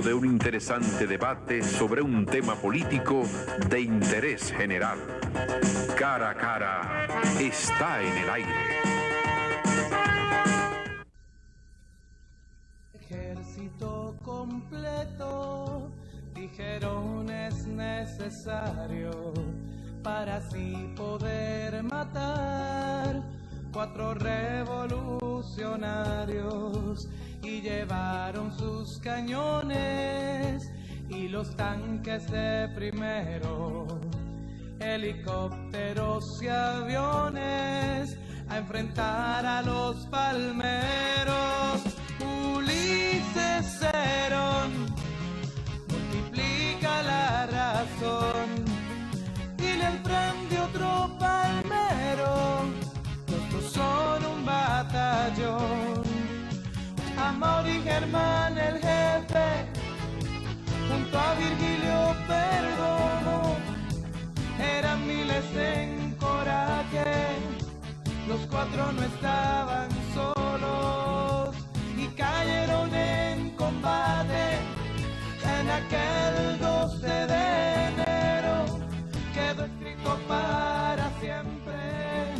De un interesante debate sobre un tema político de interés general. Cara a cara está en el aire. Ejército completo, dijeron es necesario para así poder matar 4 revolucionarios. Y llevaron sus cañones y los tanques de primero, helicópteros y aviones a enfrentar a los palmeros. Ulises Herón multiplica la razón y le emprende otro palmero. Los dos son un batallón. Amaury Germán el jefe, junto a Virgilio Perdomo, eran miles en coraje, los 4 no estaban solos y cayeron en combate en aquel 12 de enero. Quedó escrito para siempre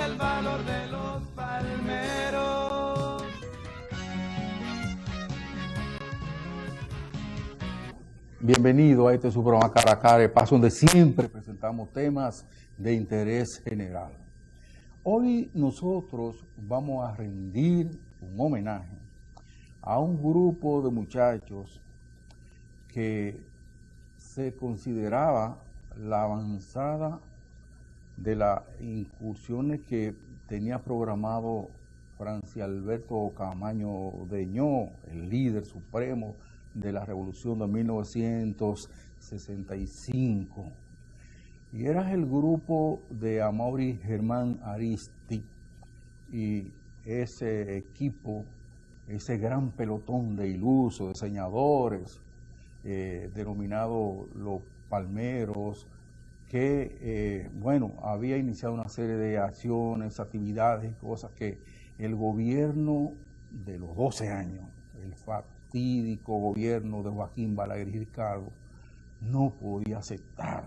el valor de los palmeros. Bienvenido a este su programa Cara a Cara, espacio donde siempre presentamos temas de interés general. Hoy nosotros vamos a rendir un homenaje a un grupo de muchachos que se consideraba la avanzada de las incursiones que tenía programado Francis Alberto Camaño Deñó, el líder supremo de la revolución de 1965. Y era el grupo de Amaury Germán Ariztí y ese equipo, ese gran pelotón de ilusos, de soñadores, denominado los Palmeros, que, había iniciado una serie de acciones, actividades, cosas que el gobierno de los 12 años, el fatídico gobierno de Joaquín Balaguer y Ricardo, no podía aceptar.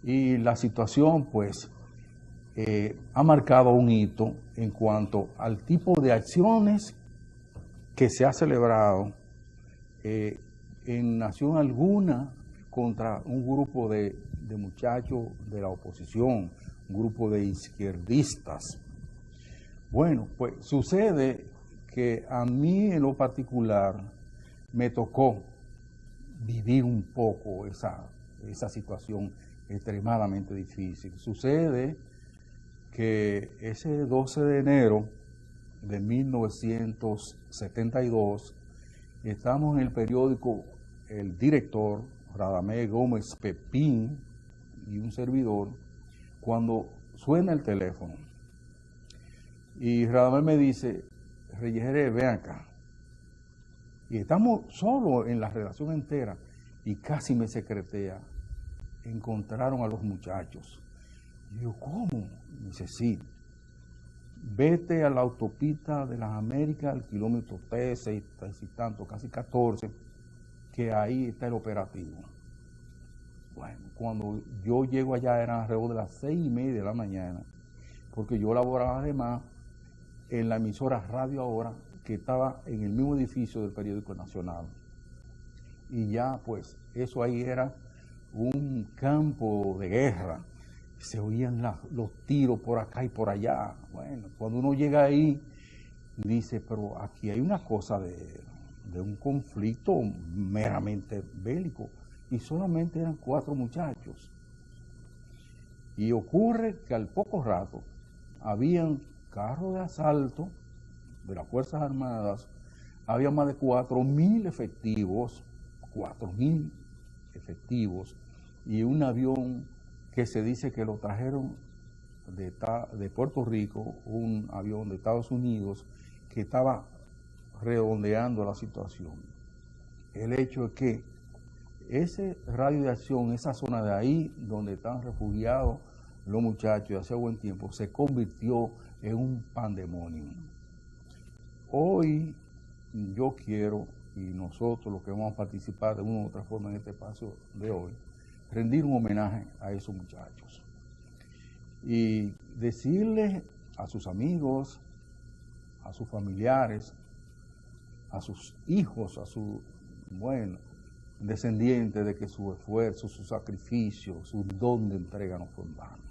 Y la situación, pues, ha marcado un hito en cuanto al tipo de acciones que se ha celebrado en nación alguna contra un grupo de muchachos de la oposición, un grupo de izquierdistas. Bueno, pues sucede que a mí en lo particular me tocó vivir un poco esa situación extremadamente difícil. Sucede que ese 12 de enero de 1972, estamos en el periódico, el director Radamés Gómez Pepín y un servidor, cuando suena el teléfono. Y Radamés me dice: Reyes Jerez, ven acá. Y estamos solos en la redacción entera y casi me secretea. Encontraron a los muchachos. Y yo, ¿cómo? Me dice, sí. Vete a la autopista de las Américas, al kilómetro 13 y tanto, casi 14, que ahí está el operativo. Bueno, cuando yo llego allá eran alrededor de las 6:30 de la mañana, porque yo laboraba además en la emisora Radio Ahora, que estaba en el mismo edificio del Periódico Nacional. Y ya, pues, eso ahí era un campo de guerra. Se oían los tiros por acá y por allá. Bueno, cuando uno llega ahí, dice, pero aquí hay una cosa de un conflicto meramente bélico. Y solamente eran 4 muchachos. Y ocurre que al poco rato habían carros de asalto de las Fuerzas Armadas, había más de 4.000 efectivos, y un avión que se dice que lo trajeron de Puerto Rico, un avión de Estados Unidos que estaba redondeando la situación. El hecho es que ese radio de acción, esa zona de ahí donde están refugiados los muchachos hace buen tiempo, se convirtió en un pandemonio. Hoy yo quiero y nosotros los que vamos a participar de una u otra forma en este espacio de hoy, rendir un homenaje a esos muchachos y decirles a sus amigos, a sus familiares, a sus hijos, a sus, descendientes, de que su esfuerzo, su sacrificio, su don de entrega no fue en vano.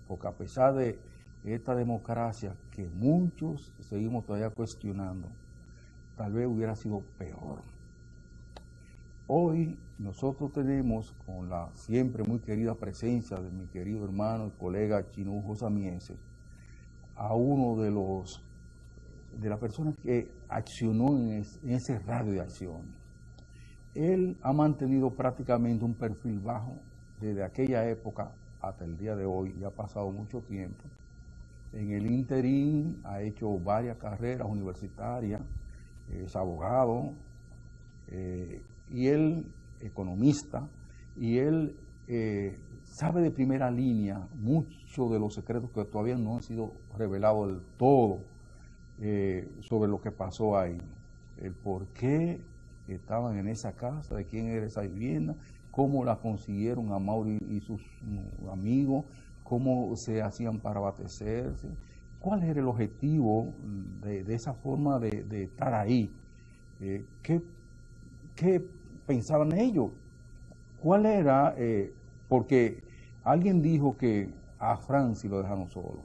Porque a pesar de esta democracia que muchos seguimos todavía cuestionando, tal vez hubiera sido peor. Hoy nosotros tenemos, con la siempre muy querida presencia de mi querido hermano y colega Chinujo Samieses, a uno de las personas que accionó en ese radio de acción. Él ha mantenido prácticamente un perfil bajo desde aquella época hasta el día de hoy, y ha pasado mucho tiempo. En el interín ha hecho varias carreras universitarias, es abogado, y él economista, y él sabe de primera línea muchos de los secretos que todavía no han sido revelados del todo sobre lo que pasó ahí, el por qué estaban en esa casa, de quién era esa vivienda, cómo la consiguieron a Mauri y sus amigos, cómo se hacían para abastecerse, cuál era el objetivo de esa forma de estar ahí, qué pensaban ellos, cuál era, porque alguien dijo que a Francis lo dejaron solo,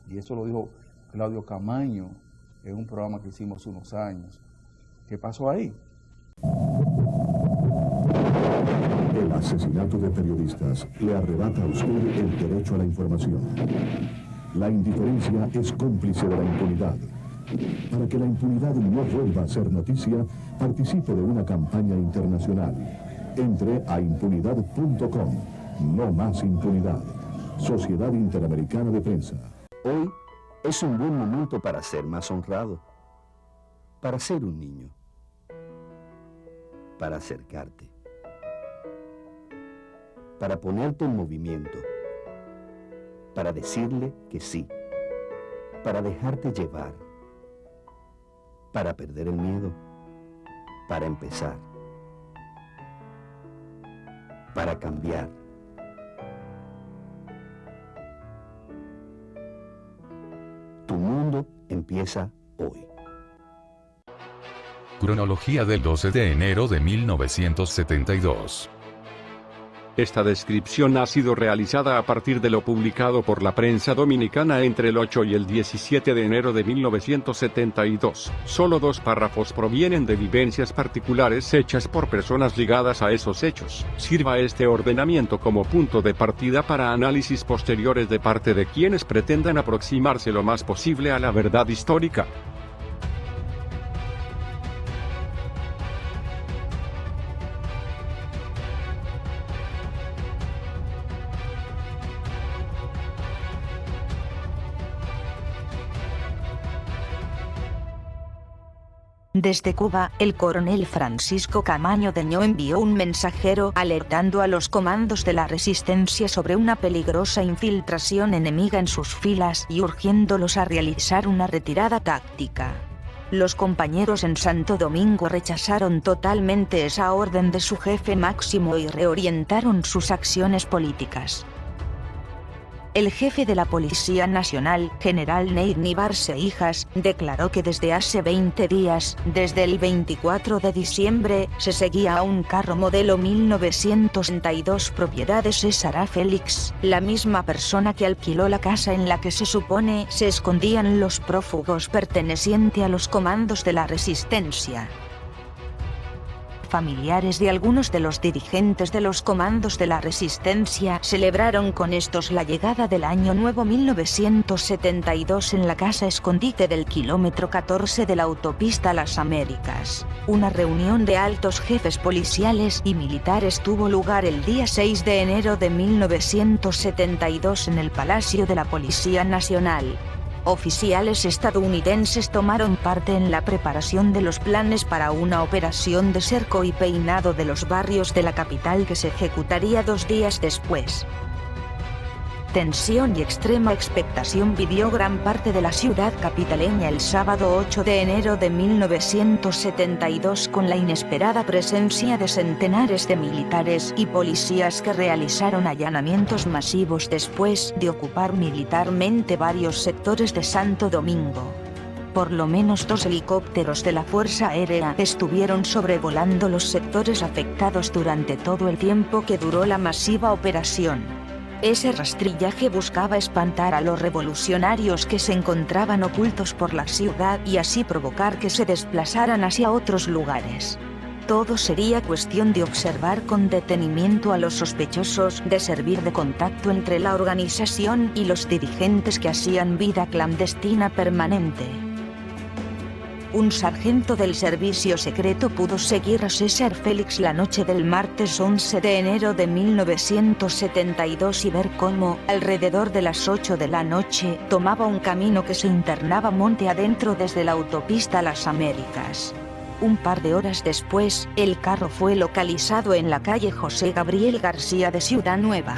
y eso lo dijo Claudio Camaño en un programa que hicimos hace unos años. ¿Qué pasó ahí? El asesinato de periodistas le arrebata a usted el derecho a la información. La indiferencia es cómplice de la impunidad. Para que la impunidad no vuelva a ser noticia, participe de una campaña internacional. Entre a impunidad.com. No más impunidad. Sociedad Interamericana de Prensa. Hoy es un buen momento para ser más honrado, para ser un niño, para acercarte, para ponerte en movimiento, para decirle que sí, para dejarte llevar, para perder el miedo, para empezar, para cambiar. Tu mundo empieza hoy. Cronología del 12 de enero de 1972. Esta descripción ha sido realizada a partir de lo publicado por la prensa dominicana entre el 8 y el 17 de enero de 1972. Solo 2 párrafos provienen de vivencias particulares hechas por personas ligadas a esos hechos. Sirva este ordenamiento como punto de partida para análisis posteriores de parte de quienes pretendan aproximarse lo más posible a la verdad histórica. Desde Cuba, el coronel Francisco Camaño Deñó envió un mensajero alertando a los comandos de la resistencia sobre una peligrosa infiltración enemiga en sus filas y urgiéndolos a realizar una retirada táctica. Los compañeros en Santo Domingo rechazaron totalmente esa orden de su jefe máximo y reorientaron sus acciones políticas. El jefe de la Policía Nacional, general Neyni Barce Hijas, declaró que desde hace 20 días, desde el 24 de diciembre, se seguía a un carro modelo 1962 propiedad de César A. Félix, la misma persona que alquiló la casa en la que se supone se escondían los prófugos pertenecientes a los comandos de la resistencia. Familiares de algunos de los dirigentes de los comandos de la resistencia celebraron con estos la llegada del año nuevo 1972 en la casa escondite del kilómetro 14 de la autopista Las Américas. Una reunión de altos jefes policiales y militares tuvo lugar el día 6 de enero de 1972 en el Palacio de la Policía Nacional. Oficiales estadounidenses tomaron parte en la preparación de los planes para una operación de cerco y peinado de los barrios de la capital que se ejecutaría 2 días después. Tensión y extrema expectación vivió gran parte de la ciudad capitaleña el sábado 8 de enero de 1972 con la inesperada presencia de centenares de militares y policías que realizaron allanamientos masivos después de ocupar militarmente varios sectores de Santo Domingo. Por lo menos 2 helicópteros de la Fuerza Aérea estuvieron sobrevolando los sectores afectados durante todo el tiempo que duró la masiva operación. Ese rastrillaje buscaba espantar a los revolucionarios que se encontraban ocultos por la ciudad y así provocar que se desplazaran hacia otros lugares. Todo sería cuestión de observar con detenimiento a los sospechosos, de servir de contacto entre la organización y los dirigentes que hacían vida clandestina permanente. Un sargento del servicio secreto pudo seguir a César Félix la noche del martes 11 de enero de 1972 y ver cómo, alrededor de las 8 de la noche, tomaba un camino que se internaba monte adentro desde la autopista Las Américas. Un par de horas después, el carro fue localizado en la calle José Gabriel García de Ciudad Nueva.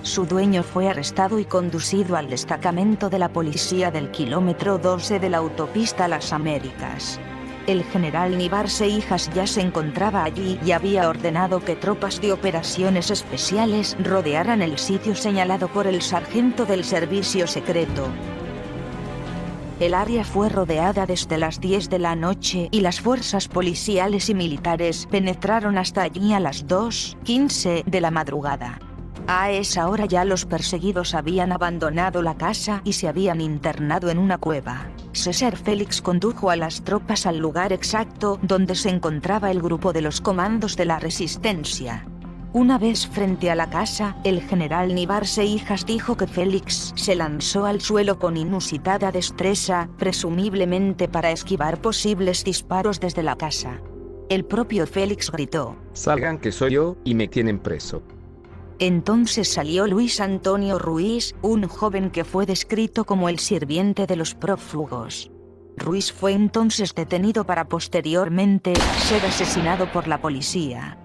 Su dueño fue arrestado y conducido al destacamento de la policía del kilómetro 12 de la autopista Las Américas. El general Nivar Seijas ya se encontraba allí y había ordenado que tropas de operaciones especiales rodearan el sitio señalado por el sargento del servicio secreto. El área fue rodeada desde las 10 de la noche y las fuerzas policiales y militares penetraron hasta allí a las 2:15 de la madrugada. A esa hora ya los perseguidos habían abandonado la casa y se habían internado en una cueva. César Félix condujo a las tropas al lugar exacto donde se encontraba el grupo de los comandos de la resistencia. Una vez frente a la casa, el general Nivar Seijas dijo que Félix se lanzó al suelo con inusitada destreza, presumiblemente para esquivar posibles disparos desde la casa. El propio Félix gritó: "Salgan que soy yo y me tienen preso". Entonces salió Luis Antonio Ruiz, un joven que fue descrito como el sirviente de los prófugos. Ruiz fue entonces detenido para posteriormente ser asesinado por la policía.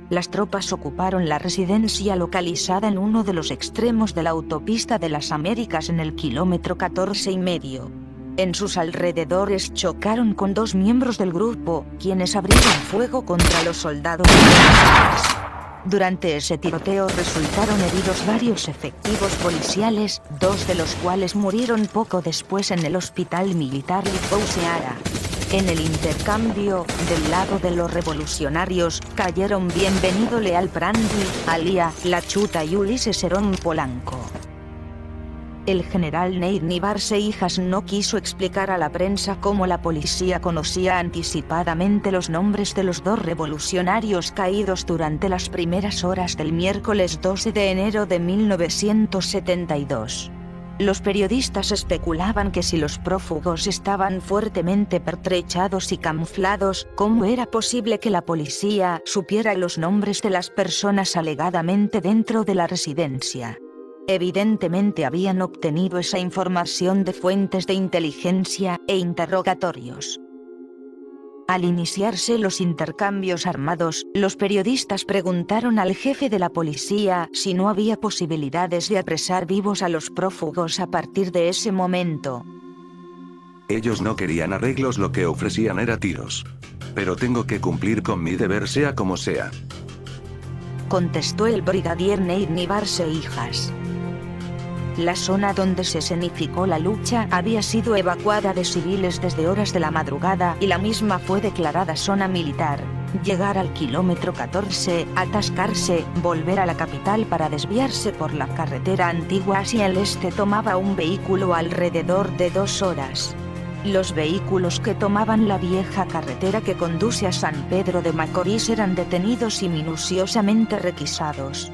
Las tropas ocuparon la residencia localizada en uno de los extremos de la autopista de las Américas en el kilómetro 14,5. En sus alrededores chocaron con 2 miembros del grupo, quienes abrieron fuego contra los soldados. Durante ese tiroteo resultaron heridos varios efectivos policiales, 2 de los cuales murieron poco después en el hospital militar Lipou Ceará. En el intercambio, del lado de los revolucionarios, cayeron Bienvenido Leal Prandi, Alía La Chuta y Ulises Herón Polanco. El general Nivar Seijas no quiso explicar a la prensa cómo la policía conocía anticipadamente los nombres de los 2 revolucionarios caídos durante las primeras horas del miércoles 12 de enero de 1972. Los periodistas especulaban que si los prófugos estaban fuertemente pertrechados y camuflados, ¿cómo era posible que la policía supiera los nombres de las personas alegadamente dentro de la residencia? Evidentemente habían obtenido esa información de fuentes de inteligencia e interrogatorios. Al iniciarse los intercambios armados, los periodistas preguntaron al jefe de la policía si no había posibilidades de apresar vivos a los prófugos a partir de ese momento. Ellos no querían arreglos, lo que ofrecían era tiros. Pero tengo que cumplir con mi deber sea como sea, contestó el brigadier Nivar Seijas. La zona donde se escenificó la lucha había sido evacuada de civiles desde horas de la madrugada y la misma fue declarada zona militar. Llegar al kilómetro 14, atascarse, volver a la capital para desviarse por la carretera antigua hacia el este tomaba un vehículo alrededor de 2 horas. Los vehículos que tomaban la vieja carretera que conduce a San Pedro de Macorís eran detenidos y minuciosamente requisados.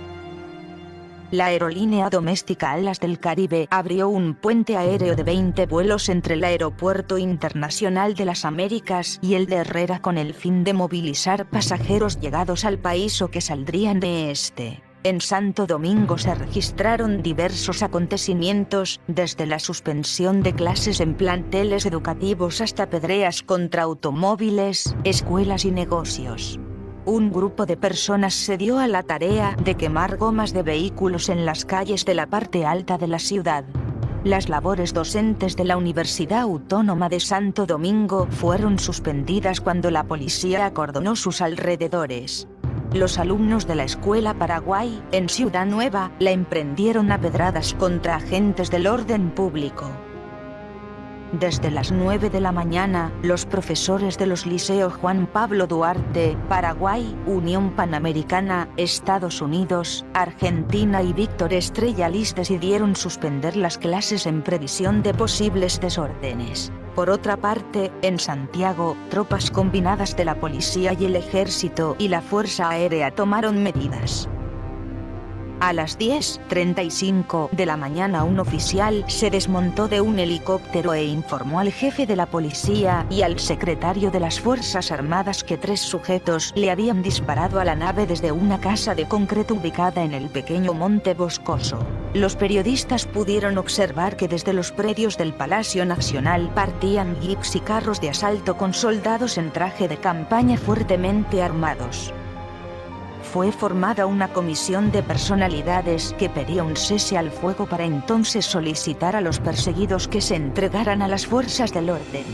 La aerolínea doméstica Alas del Caribe abrió un puente aéreo de 20 vuelos entre el Aeropuerto Internacional de las Américas y el de Herrera con el fin de movilizar pasajeros llegados al país o que saldrían de este. En Santo Domingo se registraron diversos acontecimientos, desde la suspensión de clases en planteles educativos hasta pedreas contra automóviles, escuelas y negocios. un grupo de personas se dio a la tarea de quemar gomas de vehículos en las calles de la parte alta de la ciudad. Las labores docentes de la Universidad Autónoma de Santo Domingo fueron suspendidas cuando la policía acordonó sus alrededores. Los alumnos de la Escuela Paraguay, en Ciudad Nueva, la emprendieron a pedradas contra agentes del orden público. Desde las 9 de la mañana, los profesores de los liceos Juan Pablo Duarte, Paraguay, Unión Panamericana, Estados Unidos, Argentina y Víctor Estrella Liz decidieron suspender las clases en previsión de posibles desórdenes. Por otra parte, en Santiago, tropas combinadas de la policía y el ejército y la Fuerza Aérea tomaron medidas. A las 10:35 de la mañana un oficial se desmontó de un helicóptero e informó al jefe de la policía y al secretario de las Fuerzas Armadas que 3 sujetos le habían disparado a la nave desde una casa de concreto ubicada en el pequeño monte boscoso. Los periodistas pudieron observar que desde los predios del Palacio Nacional partían jeeps y carros de asalto con soldados en traje de campaña fuertemente armados. Fue formada una comisión de personalidades que pedía un cese al fuego para entonces solicitar a los perseguidos que se entregaran a las fuerzas del orden.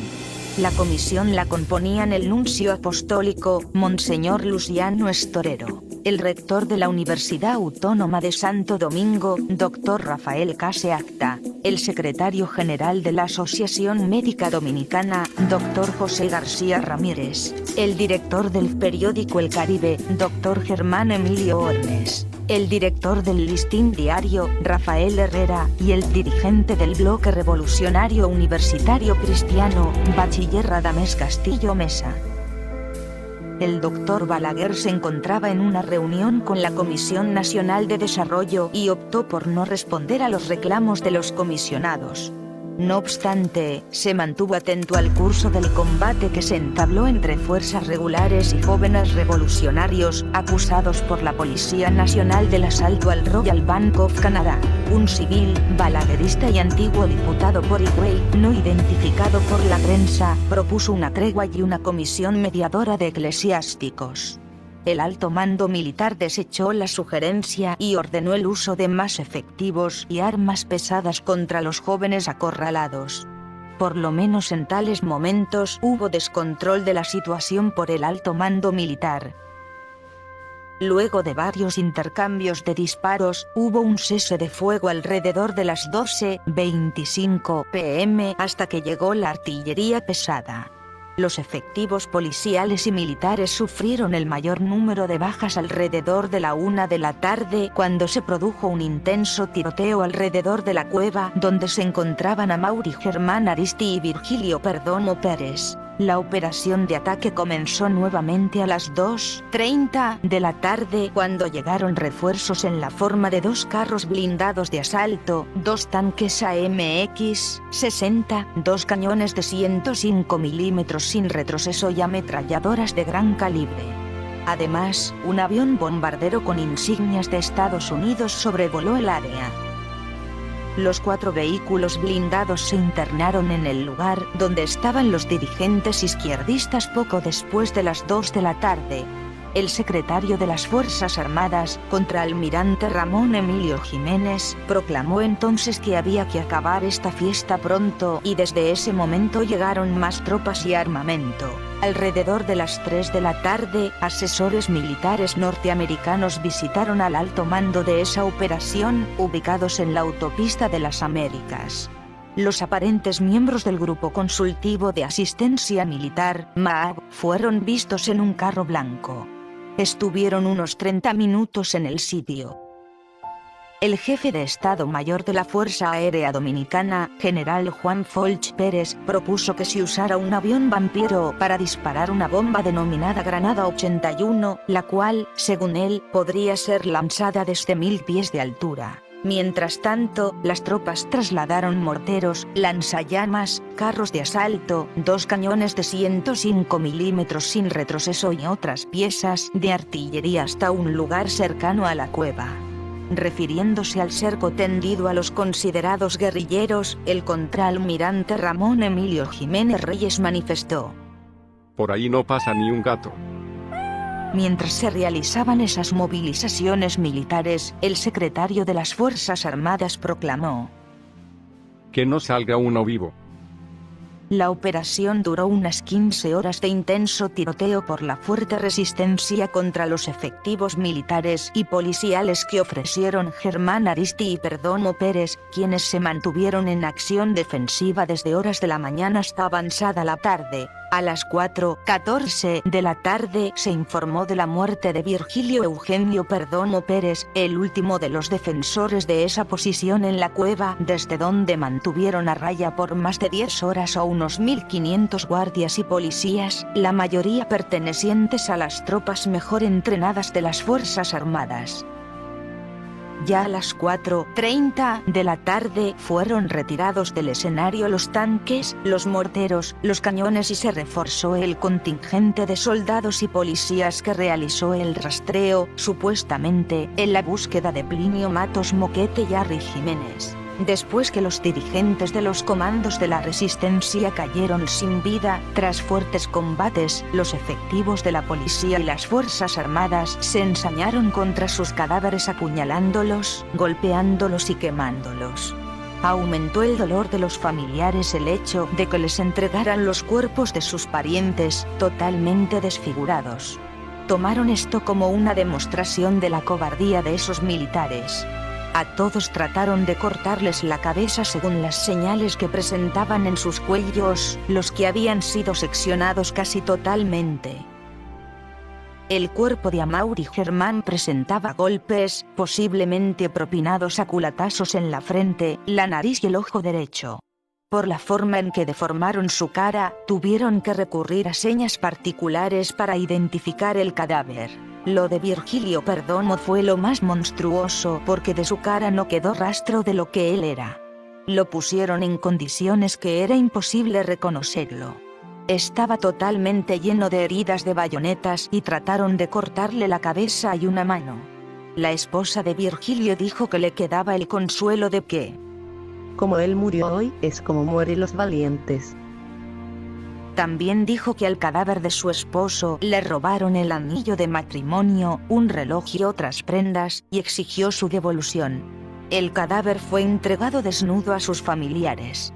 La comisión la componían el nuncio apostólico, Monseñor Luciano Estorero, el rector de la Universidad Autónoma de Santo Domingo, Dr. Rafael Case Acta, el secretario general de la Asociación Médica Dominicana, Dr. José García Ramírez, el director del periódico El Caribe, Dr. Germán Emilio Ornes, el director del Listín Diario, Rafael Herrera, y el dirigente del Bloque Revolucionario Universitario Cristiano, Bachiller Radamés Castillo Mesa. El doctor Balaguer se encontraba en una reunión con la Comisión Nacional de Desarrollo y optó por no responder a los reclamos de los comisionados. No obstante, se mantuvo atento al curso del combate que se entabló entre fuerzas regulares y jóvenes revolucionarios, acusados por la Policía Nacional del asalto al Royal Bank of Canada. Un civil, balaguerista y antiguo diputado por Higüey, no identificado por la prensa, propuso una tregua y una comisión mediadora de eclesiásticos. El alto mando militar desechó la sugerencia y ordenó el uso de más efectivos y armas pesadas contra los jóvenes acorralados. Por lo menos en tales momentos hubo descontrol de la situación por el alto mando militar. Luego de varios intercambios de disparos, hubo un cese de fuego alrededor de las 12:25 p.m. hasta que llegó la artillería pesada. Los efectivos policiales y militares sufrieron el mayor número de bajas alrededor de la 1 de la tarde cuando se produjo un intenso tiroteo alrededor de la cueva donde se encontraban Amaury Germán Aristi y Virgilio Perdomo Pérez. La operación de ataque comenzó nuevamente a las 2:30 de la tarde cuando llegaron refuerzos en la forma de 2 carros blindados de asalto, 2 tanques AMX-60, 2 cañones de 105 milímetros sin retroceso y ametralladoras de gran calibre. Además, un avión bombardero con insignias de Estados Unidos sobrevoló el área. Los 4 vehículos blindados se internaron en el lugar donde estaban los dirigentes izquierdistas poco después de las 2 de la tarde. El secretario de las Fuerzas Armadas, contraalmirante Ramón Emilio Jiménez, proclamó entonces que había que acabar esta fiesta pronto y desde ese momento llegaron más tropas y armamento. Alrededor de las 3 de la tarde, asesores militares norteamericanos visitaron al alto mando de esa operación, ubicados en la autopista de las Américas. Los aparentes miembros del Grupo Consultivo de Asistencia Militar, MAAB, fueron vistos en un carro blanco. Estuvieron unos 30 minutos en el sitio. El jefe de Estado Mayor de la Fuerza Aérea Dominicana, general Juan Folch Pérez, propuso que se usara un avión vampiro para disparar una bomba denominada Granada 81, la cual, según él, podría ser lanzada desde 1000 pies de altura. Mientras tanto, las tropas trasladaron morteros, lanzallamas, carros de asalto, 2 cañones de 105 milímetros sin retroceso y otras piezas de artillería hasta un lugar cercano a la cueva. Refiriéndose al cerco tendido a los considerados guerrilleros, el contraalmirante Ramón Emilio Jiménez Reyes manifestó: Por ahí no pasa ni un gato. Mientras se realizaban esas movilizaciones militares, el secretario de las Fuerzas Armadas proclamó: Que no salga uno vivo. La operación duró unas 15 horas de intenso tiroteo por la fuerte resistencia contra los efectivos militares y policiales que ofrecieron Germán Aristi y Perdomo Pérez, quienes se mantuvieron en acción defensiva desde horas de la mañana hasta avanzada la tarde. A las 4:14 de la tarde se informó de la muerte de Virgilio Eugenio Perdomo Pérez, el último de los defensores de esa posición en la cueva, desde donde mantuvieron a raya por más de 10 horas a unos 1.500 guardias y policías, la mayoría pertenecientes a las tropas mejor entrenadas de las Fuerzas Armadas. Ya a las 4:30 de la tarde fueron retirados del escenario los tanques, los morteros, los cañones y se reforzó el contingente de soldados y policías que realizó el rastreo, supuestamente, en la búsqueda de Plinio Matos Moquete y Harry Jiménez. Después que los dirigentes de los comandos de la resistencia cayeron sin vida, tras fuertes combates, los efectivos de la policía y las Fuerzas Armadas se ensañaron contra sus cadáveres apuñalándolos, golpeándolos y quemándolos. Aumentó el dolor de los familiares el hecho de que les entregaran los cuerpos de sus parientes, totalmente desfigurados. Tomaron esto como una demostración de la cobardía de esos militares. A todos trataron de cortarles la cabeza según las señales que presentaban en sus cuellos, los que habían sido seccionados casi totalmente. El cuerpo de Amaury Germán presentaba golpes, posiblemente propinados a culatazos en la frente, la nariz y el ojo derecho. Por la forma en que deformaron su cara, tuvieron que recurrir a señas particulares para identificar el cadáver. Lo de Virgilio Perdomo fue lo más monstruoso porque de su cara no quedó rastro de lo que él era. Lo pusieron en condiciones que era imposible reconocerlo. Estaba totalmente lleno de heridas de bayonetas y trataron de cortarle la cabeza y una mano. La esposa de Virgilio dijo que le quedaba el consuelo de que, como él murió hoy, es como mueren los valientes. También dijo que al cadáver de su esposo le robaron el anillo de matrimonio, un reloj y otras prendas, y exigió su devolución. El cadáver fue entregado desnudo a sus familiares.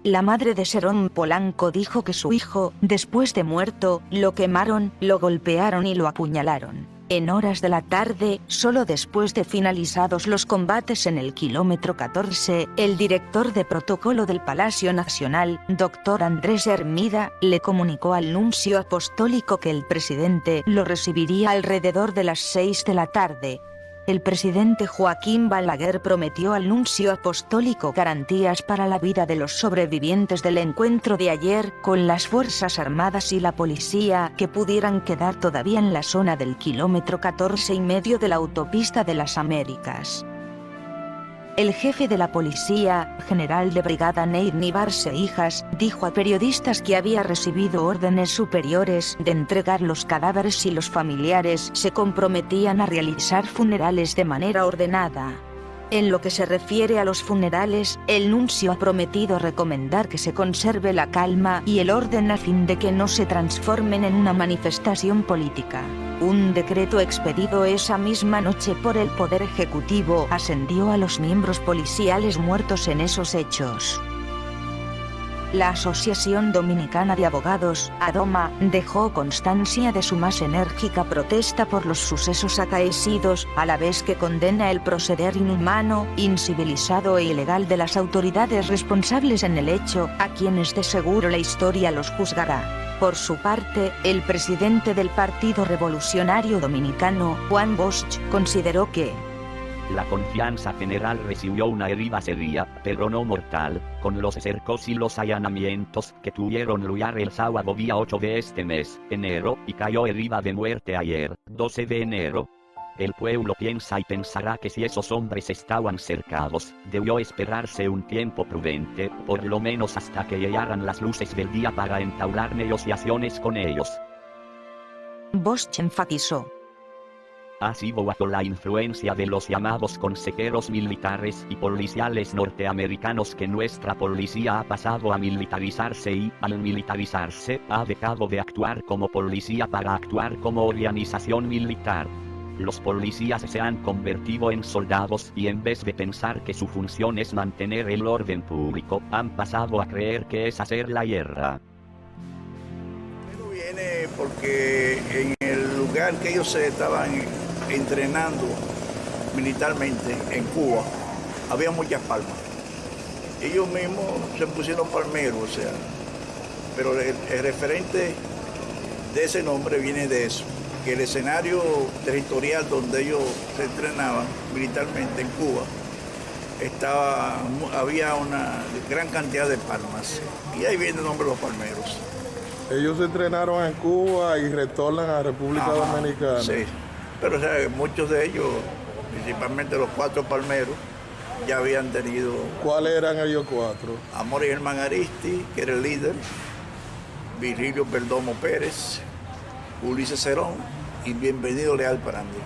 La madre de Serón Polanco dijo que su hijo, después de muerto, lo quemaron, lo golpearon y lo apuñalaron. En horas de la tarde, solo después de finalizados los combates en el kilómetro 14, el director de protocolo del Palacio Nacional, Dr. Andrés Hermida, le comunicó al nuncio apostólico que el presidente lo recibiría alrededor de las 6 de la tarde. El presidente Joaquín Balaguer prometió al nuncio apostólico garantías para la vida de los sobrevivientes del encuentro de ayer con las Fuerzas Armadas y la policía que pudieran quedar todavía en la zona del kilómetro 14,5 de la autopista de las Américas. El jefe de la policía, general de brigada Neidni Barceijas, dijo a periodistas que había recibido órdenes superiores de entregar los cadáveres y los familiares se comprometían a realizar funerales de manera ordenada. En lo que se refiere a los funerales, el nuncio ha prometido recomendar que se conserve la calma y el orden a fin de que no se transformen en una manifestación política. Un decreto expedido esa misma noche por el Poder Ejecutivo ascendió a los miembros policiales muertos en esos hechos. La Asociación Dominicana de Abogados, ADOMA, dejó constancia de su más enérgica protesta por los sucesos acaecidos, a la vez que condena el proceder inhumano, incivilizado e ilegal de las autoridades responsables en el hecho, a quienes de seguro la historia los juzgará. Por su parte, el presidente del Partido Revolucionario Dominicano, Juan Bosch, consideró que la confianza general recibió una herida seria, pero no mortal, con los cercos y los allanamientos que tuvieron lugar el sábado día 8 de este mes, enero, y cayó herida de muerte ayer, 12 de enero. El pueblo piensa y pensará que si esos hombres estaban cercados, debió esperarse un tiempo prudente, por lo menos hasta que llegaran las luces del día para entablar negociaciones con ellos. Bosch enfatizó: ha sido bajo la influencia de los llamados consejeros militares y policiales norteamericanos que nuestra policía ha pasado a militarizarse y, al militarizarse, ha dejado de actuar como policía para actuar como organización militar. Los policías se han convertido en soldados y en vez de pensar que su función es mantener el orden público, han pasado a creer que es hacer la guerra. Esto viene porque en el lugar que ellos se estaban entrenando militarmente, en Cuba, había muchas palmas. Ellos mismos se pusieron palmeros, o sea, pero el referente de ese nombre viene de eso, que el escenario territorial donde ellos se entrenaban militarmente en Cuba, había una gran cantidad de palmas, y ahí viene el nombre de los palmeros. Ellos se entrenaron en Cuba y retornan a República Dominicana. Sí, pero o sea, muchos de ellos, principalmente los 4 palmeros, ya habían tenido... ¿Cuáles eran ellos 4? Amor y Germán Aristi, que era el líder, Virgilio Perdomo Pérez, Ulises Cerón y Bienvenido Leal Parandi.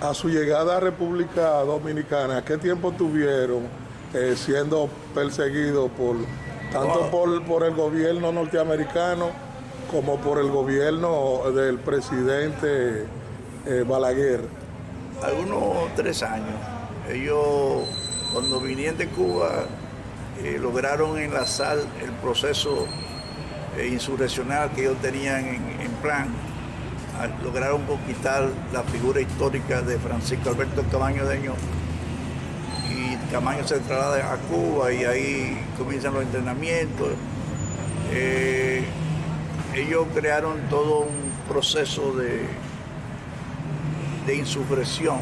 A su llegada a República Dominicana, ¿qué tiempo tuvieron siendo perseguidos tanto por el gobierno norteamericano como por el gobierno del presidente Balaguer? Algunos 3 años. Ellos, cuando vinieron de Cuba, lograron enlazar el proceso insurreccional que ellos tenían en plan. Lograron conquistar la figura histórica de Francisco Alberto Camaño Deñó, y Camaño se traslada a Cuba y ahí comienzan los entrenamientos. Ellos crearon todo un proceso de insurrección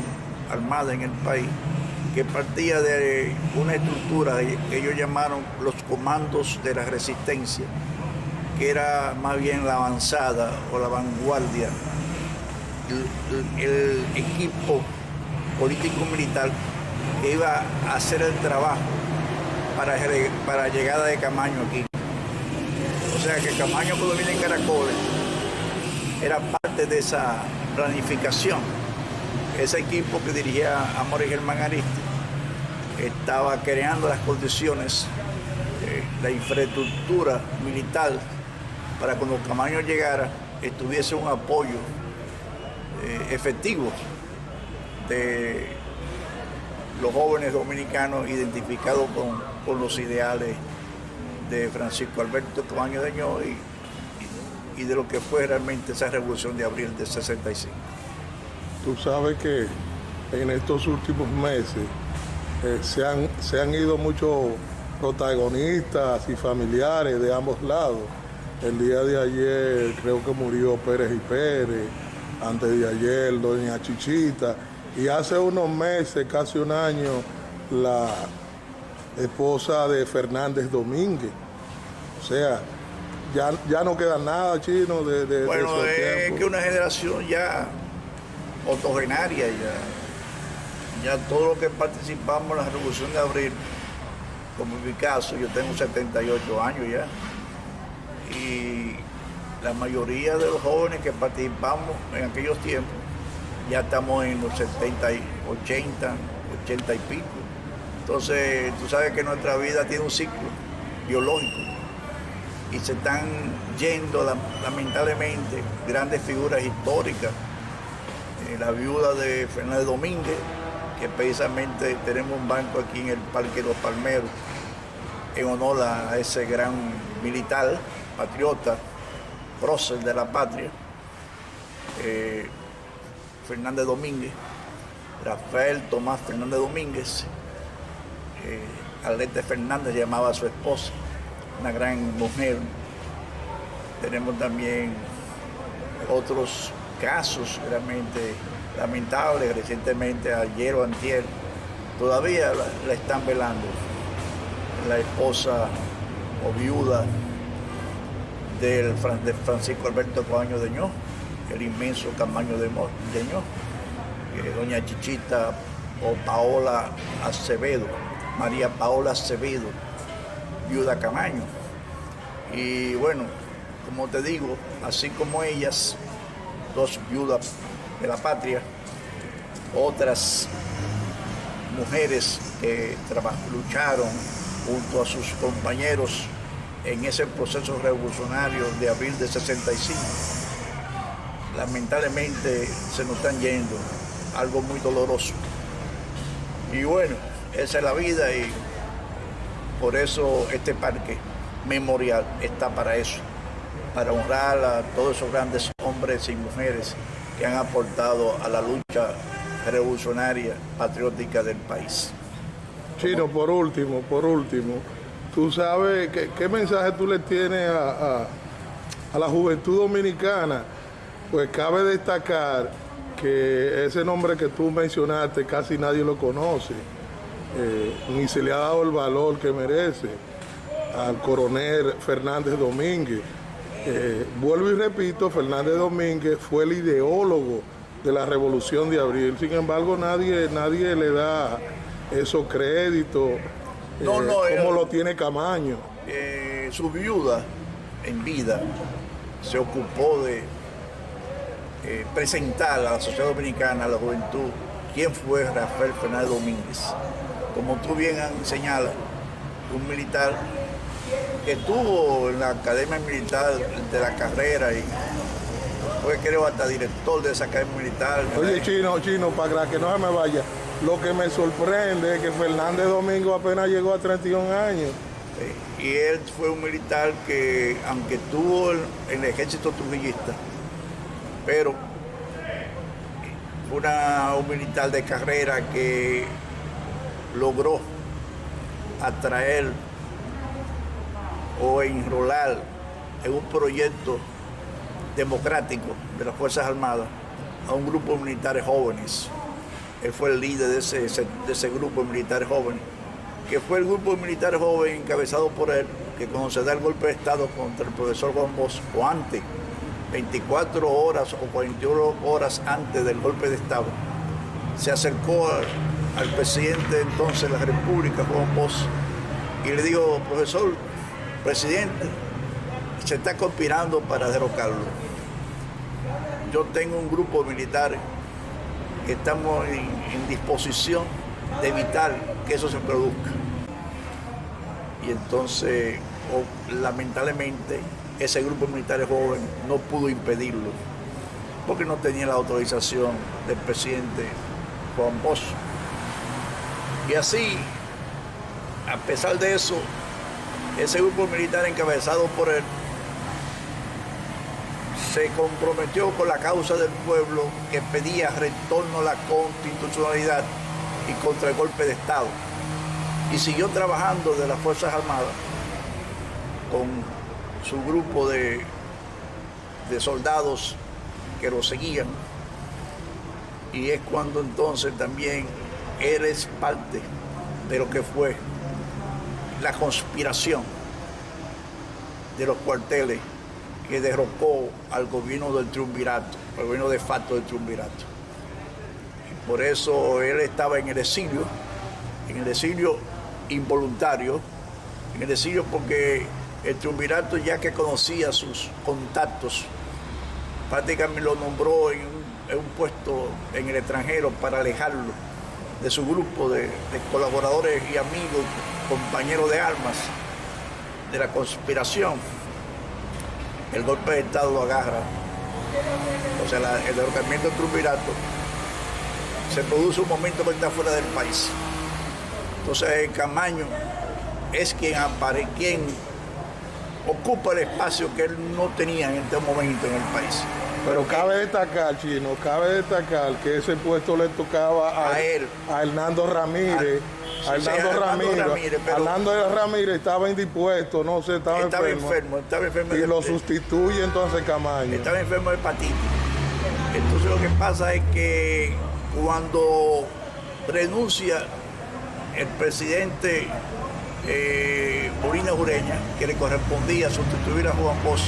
armada en el país que partía de una estructura que ellos llamaron los comandos de la resistencia, que era más bien la avanzada o la vanguardia, el equipo político-militar que iba a hacer el trabajo para la llegada de Camaño aquí. O sea que Camaño, cuando viene en Caracoles, era parte de esa planificación. Ese equipo que dirigía Amor y Germán Aristi estaba creando las condiciones, la infraestructura militar, para cuando Camaño llegara, estuviese un apoyo efectivo de los jóvenes dominicanos identificados con los ideales de Francisco Alberto Camaño Deñó y de lo que fue realmente esa revolución de abril del 65. Tú sabes que en estos últimos meses se han ido muchos protagonistas y familiares de ambos lados. El día de ayer creo que murió Pérez y Pérez, antes de ayer doña Chichita, y hace unos meses, casi un año, la esposa de Fernández Domínguez. O sea, ya no queda nada, Chino, de bueno, esos es tiempos. que una generación ya octogenaria, ya todo lo que participamos en la Revolución de Abril, como en mi caso, yo tengo 78 años ya, y la mayoría de los jóvenes que participamos en aquellos tiempos ya estamos en los 70, 80 y pico. Entonces, tú sabes que nuestra vida tiene un ciclo biológico y se están yendo lamentablemente grandes figuras históricas. La viuda de Fernández Domínguez, que precisamente tenemos un banco aquí en el Parque de los Palmeros en honor a ese gran militar, patriota, prócer de la patria, Fernández Domínguez, Rafael Tomás Fernández Domínguez, Arlete Fernández llamaba a su esposa, una gran mujer. Tenemos también otros casos realmente lamentables. Recientemente, ayer o antier, todavía la están velando. La esposa o viuda de Francisco Alberto Camaño Deñó, el inmenso Camaño Deñó, doña Chichita o Paola Acevedo, María Paola Acevedo, viuda Camaño. Y bueno, como te digo, así como ellas, dos viudas de la patria, otras mujeres que lucharon junto a sus compañeros en ese proceso revolucionario de abril de 65. Lamentablemente se nos están yendo, algo muy doloroso. Y bueno, esa es la vida y por eso este parque memorial está para eso, para honrar a todos esos grandes hombres y mujeres que han aportado a la lucha revolucionaria, patriótica del país. Chino, por último, tú sabes qué mensaje tú le tienes a la juventud dominicana. Pues cabe destacar que ese nombre que tú mencionaste casi nadie lo conoce, ni se le ha dado el valor que merece al coronel Fernández Domínguez. Vuelvo y repito, Fernández Domínguez fue el ideólogo de la Revolución de Abril. Sin embargo, nadie le da esos créditos como lo tiene Camaño. Su viuda en vida se ocupó de presentar a la sociedad dominicana, a la juventud, quién fue Rafael Fernández Domínguez. Como tú bien señalas, un militar que estuvo en la Academia Militar de la Carrera y fue, creo, hasta director de esa Academia Militar. Oye, Chino, para que no se me vaya, lo que me sorprende es que Fernández Domingo apenas llegó a 31 años. Y él fue un militar que, aunque estuvo en el ejército trujillista, pero fue un militar de carrera que logró atraer o enrolar en un proyecto democrático de las Fuerzas Armadas a un grupo de militares jóvenes. Él fue el líder de ese grupo de militares jóvenes, que fue el grupo de militares jóvenes encabezado por él, que cuando se da el golpe de Estado contra el profesor Juan Bosch, o antes, 24 horas o 41 horas antes del golpe de Estado, se acercó al presidente entonces de la República, Juan Bosch, y le dijo: profesor, presidente, se está conspirando para derrocarlo. Yo tengo un grupo de militares que estamos en disposición de evitar que eso se produzca. Y entonces, lamentablemente, ese grupo de militares jóvenes no pudo impedirlo, porque no tenía la autorización del presidente Juan Bosch. Y así, a pesar de eso, ese grupo militar encabezado por él se comprometió con la causa del pueblo, que pedía retorno a la constitucionalidad y contra el golpe de Estado. Y siguió trabajando de las Fuerzas Armadas con su grupo de soldados que lo seguían. Y es cuando entonces también él es parte de lo que fue la conspiración de los cuarteles que derrocó al gobierno del triunvirato, al gobierno de facto del triunvirato. Y por eso él estaba en el exilio involuntario, en el exilio porque el triunvirato, ya que conocía sus contactos, prácticamente lo nombró en un puesto en el extranjero para alejarlo de su grupo de colaboradores y amigos, compañeros de armas, de la conspiración. El golpe de Estado lo agarra, o sea, el derrocamiento del triunvirato, se produce un momento que está fuera del país. Entonces Camaño es quien ocupa el espacio que él no tenía en este momento en el país. Pero cabe destacar, Chino, que ese puesto le tocaba a él, a Hernando Ramírez. Hernando Ramírez estaba indispuesto, no sé, estaba enfermo. Y lo sustituye entonces Camaño. Estaba enfermo de hepatitis. Entonces lo que pasa es que cuando renuncia el presidente Molina Ureña, que le correspondía sustituir a Juan Bosch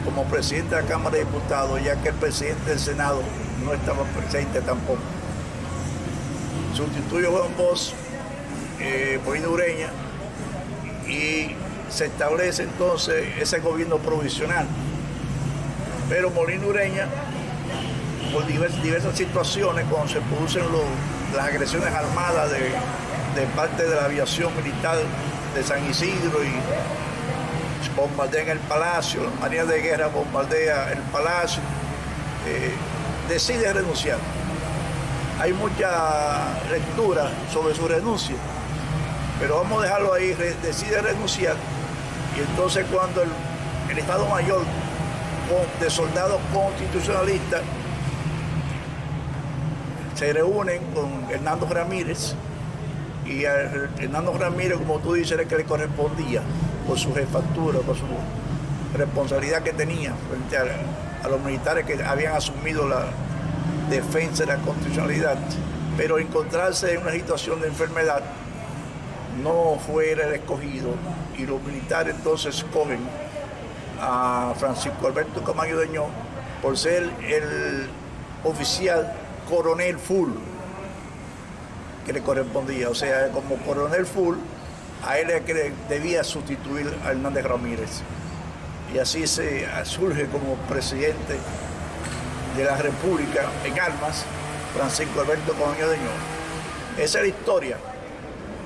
como presidente de la Cámara de Diputados, ya que el presidente del Senado no estaba presente tampoco. Sustituye a Juan Bosch, Molina Ureña, y se establece entonces ese gobierno provisional. Pero Molina Ureña por diversas situaciones, cuando se producen las agresiones armadas de parte de la aviación militar de San Isidro y bombardean el palacio, la Marina de Guerra bombardea el palacio, decide renunciar. Hay mucha lectura sobre su renuncia, pero vamos a dejarlo ahí, decide renunciar, y entonces cuando el Estado Mayor de soldados constitucionalistas se reúnen con Hernando Ramírez, y a Hernando Ramírez, como tú dices, era el que le correspondía por su jefatura, por su responsabilidad que tenía frente a los militares que habían asumido la defensa de la constitucionalidad, pero encontrarse en una situación de enfermedad no fue el escogido, y los militares entonces escogen a Francisco Alberto Camaño de Ño por ser el oficial coronel full que le correspondía. O sea, como coronel full, a él es que debía sustituir a Hernández Ramírez. Y así se surge como presidente de la República en armas, Francisco Alberto Camaño de Ño. Esa es la historia.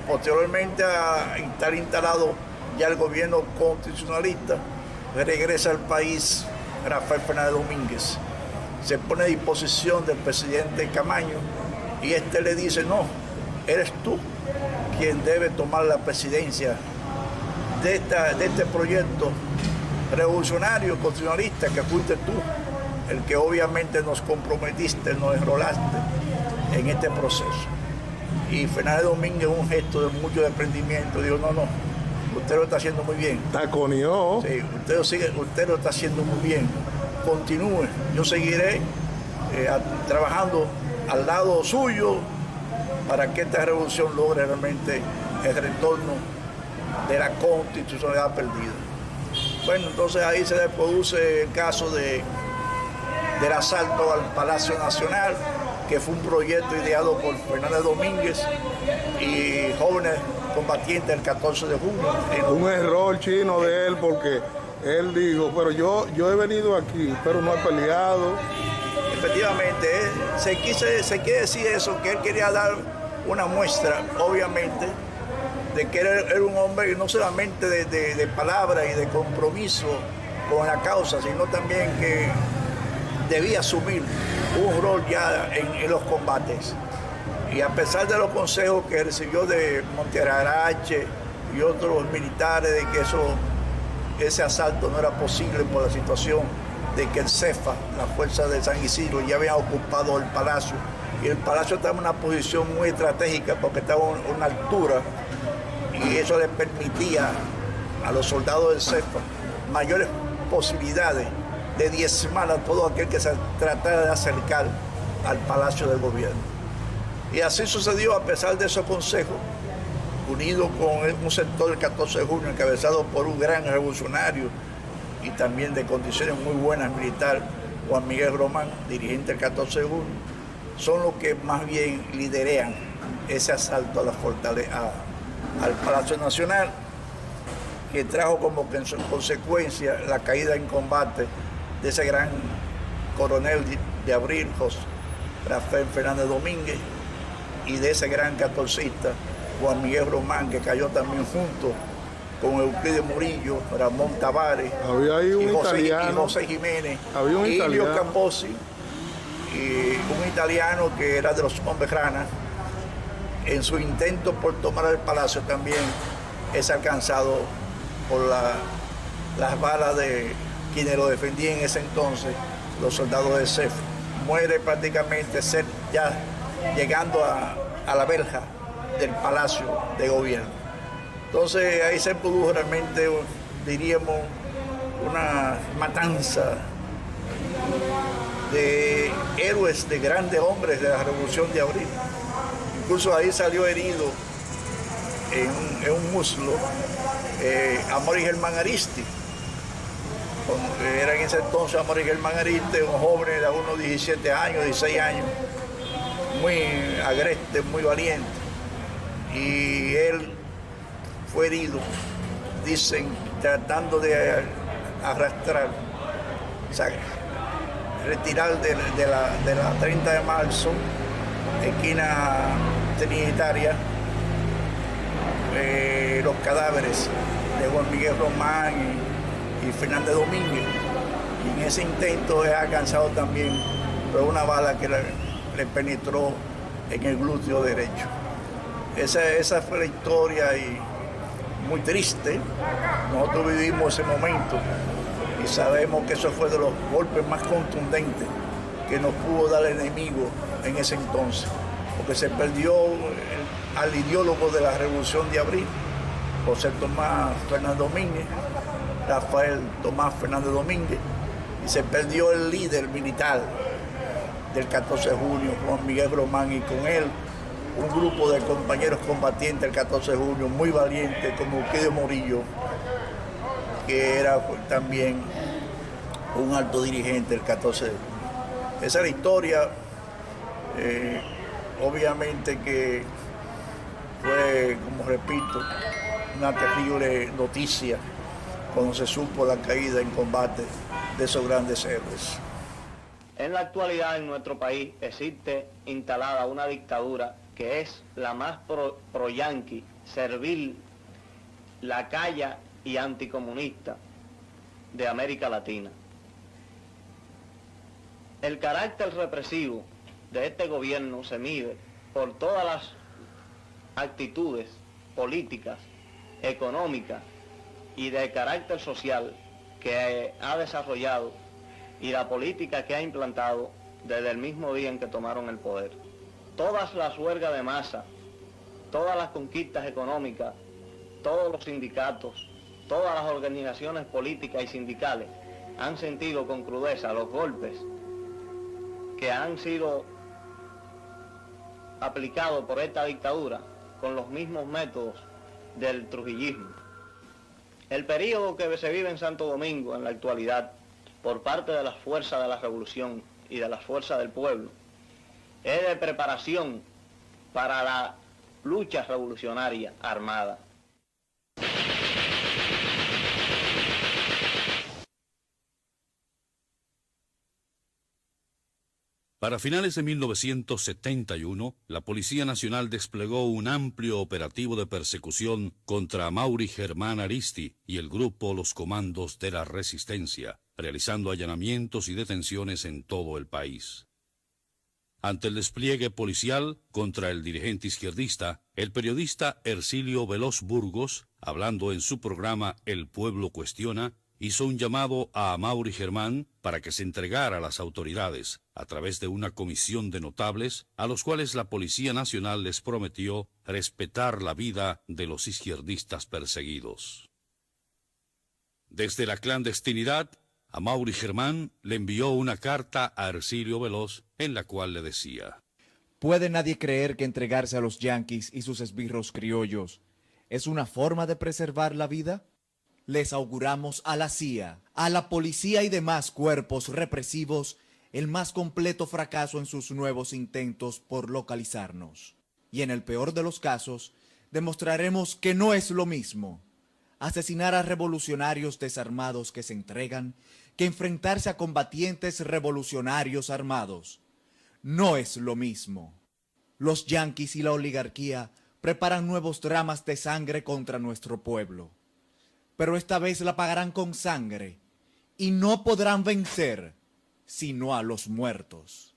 Posteriormente a estar instalado ya el gobierno constitucionalista, regresa al país Rafael Fernández Domínguez. Se pone a disposición del presidente Camaño y este le dice: no, eres tú quien debe tomar la presidencia de este proyecto revolucionario, constitucionalista, que fuiste tú el que obviamente nos comprometiste, nos enrolaste en este proceso. Y Fernández Domínguez, un gesto de mucho desprendimiento, dijo: no, usted lo está haciendo muy bien. Taconeó. Sí, usted lo está haciendo muy bien. Continúe, yo seguiré trabajando al lado suyo para que esta revolución logre realmente el retorno de la constitucionalidad perdida. Bueno, entonces ahí se produce el caso del asalto al Palacio Nacional, que fue un proyecto ideado por Fernández Domínguez y jóvenes combatientes el 14 de junio. Un error chino de él, porque él dijo: pero yo he venido aquí, pero no he peleado. Efectivamente, se quiere decir eso, que él quería dar una muestra, obviamente, de que era un hombre no solamente de palabra y de compromiso con la causa, sino también que debía asumir un rol ya en los combates. Y a pesar de los consejos que recibió de Montearache y otros militares de que ese asalto no era posible por la situación de que el CEFA, la fuerza de San Isidro, ya había ocupado el palacio, y el palacio estaba en una posición muy estratégica porque estaba a una altura, y eso le permitía a los soldados del CEFA mayores posibilidades de diezmar a todo aquel que se tratara de acercar al palacio del gobierno. Y así sucedió, a pesar de esos consejos, unido con un sector del 14 de junio encabezado por un gran revolucionario y también de condiciones muy buenas militar, Juan Miguel Román, dirigente del 14 de junio, son los que más bien liderean ese asalto a la fortaleza, al Palacio Nacional, que trajo como consecuencia la caída en combate de ese gran coronel de Abril, José Rafael Fernández Domínguez, y de ese gran catorcista, Juan Miguel Román, que cayó también junto con Euclides Murillo, Ramón Tavares, había ahí un italiano, y José Jiménez, había un Ilio Camposi, y un italiano que era de los hombres ranas. En su intento por tomar el palacio también es alcanzado por las balas de quienes lo defendían en ese entonces, los soldados de CEF. Muere prácticamente ya llegando a la verja del Palacio de Gobierno. Entonces ahí se produjo realmente, diríamos, una matanza de héroes, de grandes hombres de la Revolución de Abril. Incluso ahí salió herido en un muslo Amaury Germán Aristi. Era en ese entonces Amaury Germán Aristi, un joven de unos 17 años, 16 años, muy agreste, muy valiente. Y él fue herido, dicen, tratando de arrastrar, retirar de la 30 de marzo, esquina Trinitaria, los cadáveres de Juan Miguel Román y Fernández Domínguez. Y en ese intento es alcanzado también por una bala que le penetró en el glúteo derecho. Esa fue la historia y muy triste. Nosotros vivimos ese momento y sabemos que eso fue de los golpes más contundentes que nos pudo dar el enemigo en ese entonces, porque se perdió al ideólogo de la Revolución de Abril, José Tomás Fernández Domínguez, Rafael Tomás Fernández Domínguez, y se perdió el líder militar del 14 de junio, Juan Miguel Román, y con él un grupo de compañeros combatientes del 14 de junio muy valientes, como Euquídio Morillo, que era también un alto dirigente del 14 de junio. Esa es la historia. Obviamente que fue, como repito, una terrible noticia cuando se supo la caída en combate de esos grandes héroes. En la actualidad en nuestro país existe instalada una dictadura que es la más pro-yanqui, servil, lacaya y anticomunista de América Latina. El carácter represivo de este gobierno se mide por todas las actitudes políticas, económicas y de carácter social que ha desarrollado y la política que ha implantado desde el mismo día en que tomaron el poder. Todas las huelgas de masa, todas las conquistas económicas, todos los sindicatos, todas las organizaciones políticas y sindicales han sentido con crudeza los golpes que han sido aplicados por esta dictadura con los mismos métodos del trujillismo. El periodo que se vive en Santo Domingo en la actualidad por parte de las fuerzas de la revolución y de las fuerzas del pueblo es de preparación para la lucha revolucionaria armada. Para finales de 1971, la Policía Nacional desplegó un amplio operativo de persecución contra Amaury Germán Aristi y el grupo Los Comandos de la Resistencia, realizando allanamientos y detenciones en todo el país. Ante el despliegue policial contra el dirigente izquierdista, el periodista Hercilio Veloz Burgos, hablando en su programa El Pueblo Cuestiona, hizo un llamado a Amaury Germán para que se entregara a las autoridades a través de una comisión de notables a los cuales la Policía Nacional les prometió respetar la vida de los izquierdistas perseguidos. Desde la clandestinidad, Amaury Germán le envió una carta a Hercilio Veloz en la cual le decía: ¿Puede nadie creer que entregarse a los yanquis y sus esbirros criollos es una forma de preservar la vida? Les auguramos a la CIA, a la policía y demás cuerpos represivos el más completo fracaso en sus nuevos intentos por localizarnos. Y en el peor de los casos, demostraremos que no es lo mismo asesinar a revolucionarios desarmados que se entregan que enfrentarse a combatientes revolucionarios armados. No es lo mismo. Los yanquis y la oligarquía preparan nuevos dramas de sangre contra nuestro pueblo. Pero esta vez la pagarán con sangre, y no podrán vencer, sino a los muertos.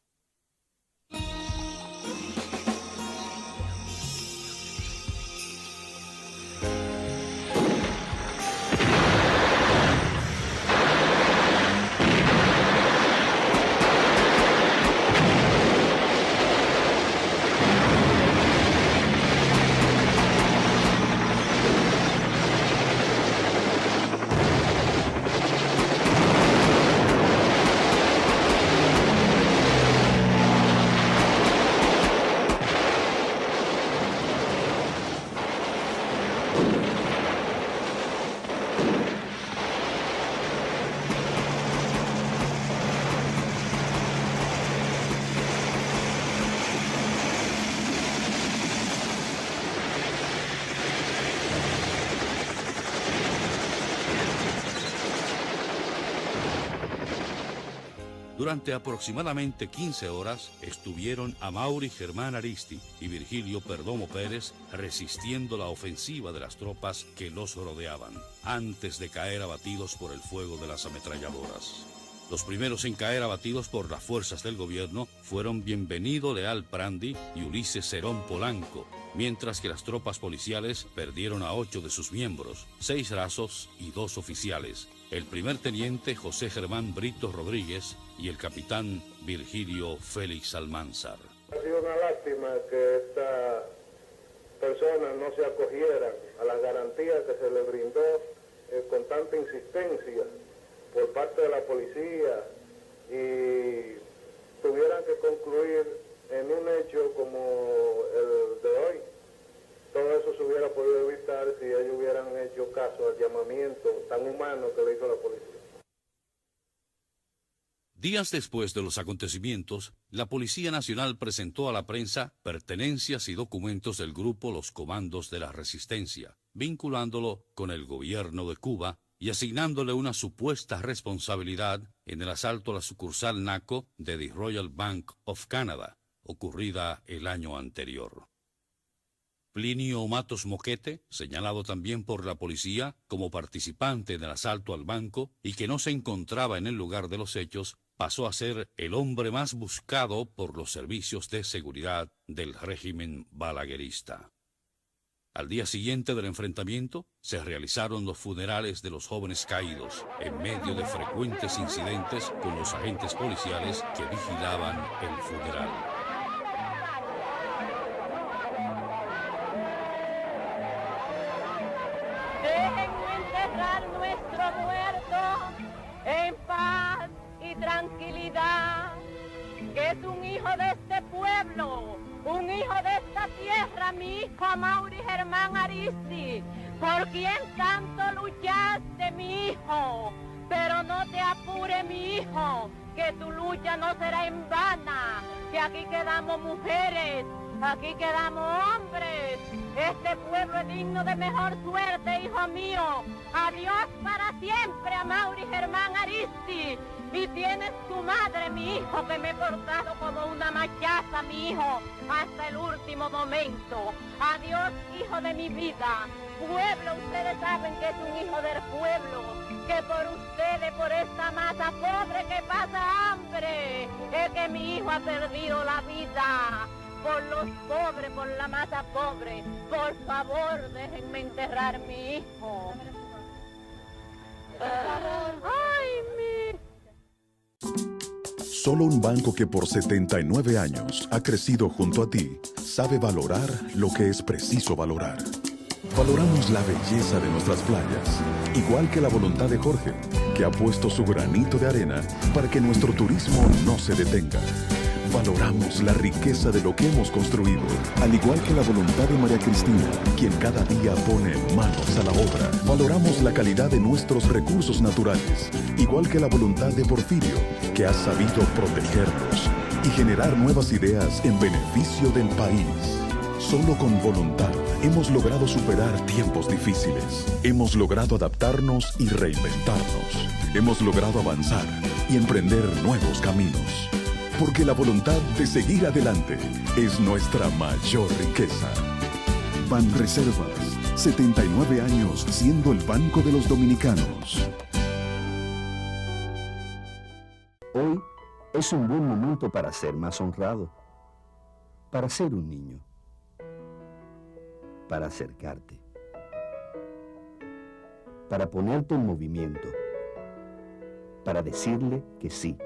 Durante aproximadamente 15 horas estuvieron Amaury Germán Aristi y Virgilio Perdomo Pérez resistiendo la ofensiva de las tropas que los rodeaban, antes de caer abatidos por el fuego de las ametralladoras. Los primeros en caer abatidos por las fuerzas del gobierno fueron Bienvenido Leal Prandi y Ulises Cerón Polanco, mientras que las tropas policiales perdieron a 8 de sus miembros, 6 rasos y 2 oficiales, el primer teniente José Germán Brito Rodríguez y el capitán Virgilio Félix Almanzar. Ha sido una lástima que estas personas no se acogieran a las garantías que se les brindó con tanta insistencia por parte de la policía y tuvieran que concluir en un hecho como el de hoy. Todo eso se hubiera podido evitar si ellos hubieran hecho caso al llamamiento tan humano que le hizo la policía. Días después de los acontecimientos, la Policía Nacional presentó a la prensa pertenencias y documentos del grupo Los Comandos de la Resistencia, vinculándolo con el gobierno de Cuba y asignándole una supuesta responsabilidad en el asalto a la sucursal NACO de The Royal Bank of Canada, ocurrida el año anterior. Plinio Matos Moquete, señalado también por la policía como participante del asalto al banco y que no se encontraba en el lugar de los hechos, pasó a ser el hombre más buscado por los servicios de seguridad del régimen balaguerista. Al día siguiente del enfrentamiento, se realizaron los funerales de los jóvenes caídos, en medio de frecuentes incidentes con los agentes policiales que vigilaban el funeral. Déjenme enterrar nuestro muerto en paz y tranquilidad, que es un hijo de este pueblo, un hijo de esta tierra, mi hijo Amaury Germán Aristi, por quien tanto luchaste, mi hijo. Pero no te apure, mi hijo, que tu lucha no será en vana, que aquí quedamos mujeres, aquí quedamos hombres. Este pueblo es digno de mejor suerte, hijo mío. Adiós para siempre, Amaury Germán Aristi. Y tienes tu madre, mi hijo, que me he portado como una machaza, mi hijo, hasta el último momento. Adiós, hijo de mi vida. Pueblo, ustedes saben que es un hijo del pueblo, que por ustedes, por esta masa pobre que pasa hambre, es que mi hijo ha perdido la vida. Por los pobres, por la masa pobre, por favor, déjenme enterrar mi hijo. Ay, mi... Solo un banco que por 79 años ha crecido junto a ti sabe valorar lo que es preciso valorar. Valoramos la belleza de nuestras playas, igual que la voluntad de Jorge, que ha puesto su granito de arena para que nuestro turismo no se detenga. Valoramos la riqueza de lo que hemos construido, al igual que la voluntad de María Cristina, quien cada día pone manos a la obra. Valoramos la calidad de nuestros recursos naturales, igual que la voluntad de Porfirio, que ha sabido protegerlos y generar nuevas ideas en beneficio del país. Solo con voluntad hemos logrado superar tiempos difíciles. Hemos logrado adaptarnos y reinventarnos. Hemos logrado avanzar y emprender nuevos caminos. Porque la voluntad de seguir adelante es nuestra mayor riqueza. Banreservas, 79 años siendo el banco de los dominicanos. Hoy es un buen momento para ser más honrado, para ser un niño, para acercarte, para ponerte en movimiento, para decirle que sí,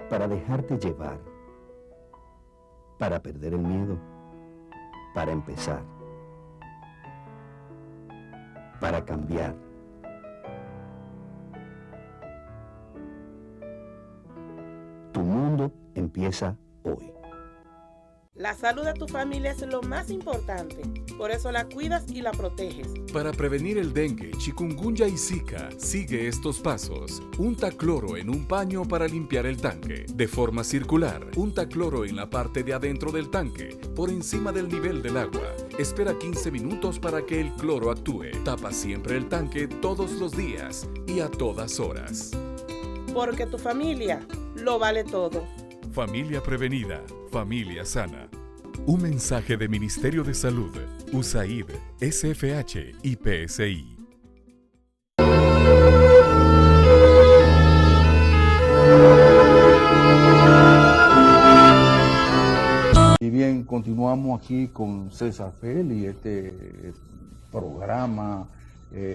para dejarte llevar, para perder el miedo, para empezar, para cambiar. Tu mundo empieza hoy. La salud de tu familia es lo más importante, por eso la cuidas y la proteges. Para prevenir el dengue, chikungunya y zika, sigue estos pasos. Unta cloro en un paño para limpiar el tanque. De forma circular, unta cloro en la parte de adentro del tanque, por encima del nivel del agua. Espera 15 minutos para que el cloro actúe. Tapa siempre el tanque todos los días y a todas horas. porque tu familia lo vale todo. Familia prevenida, familia sana. Un mensaje de Ministerio de Salud, USAID, SFH y PSI. Y bien, continuamos aquí con César Feli, este programa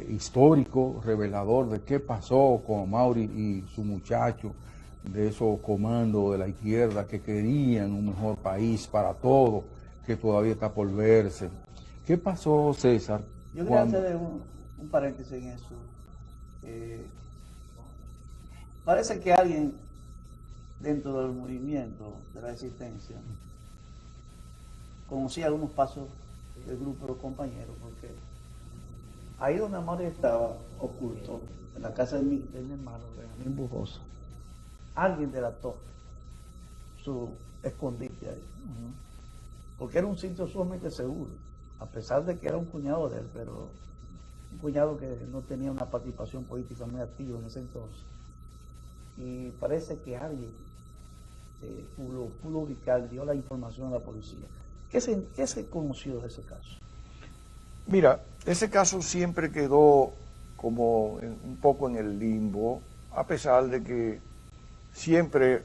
histórico, revelador de qué pasó con Mauri y su muchacho, de esos comandos de la izquierda que querían un mejor país para todos, que todavía está por verse. ¿Qué pasó, César? Yo quería hacer un paréntesis en eso. Parece que alguien dentro del movimiento de la resistencia conocía algunos pasos del grupo de los compañeros, porque ahí donde Mauri estaba oculto, en la casa de mi hermano, Benjamín Bujosa, alguien delató su escondite ahí, porque era un sitio sumamente seguro, a pesar de que era un cuñado de él, pero un cuñado que no tenía una participación política muy activa en ese entonces. Y parece que alguien lo pudo ubicar, dio la información a la policía. ¿Qué se conoció de ese caso? Mira, ese caso siempre quedó como un poco en el limbo, a pesar de que siempre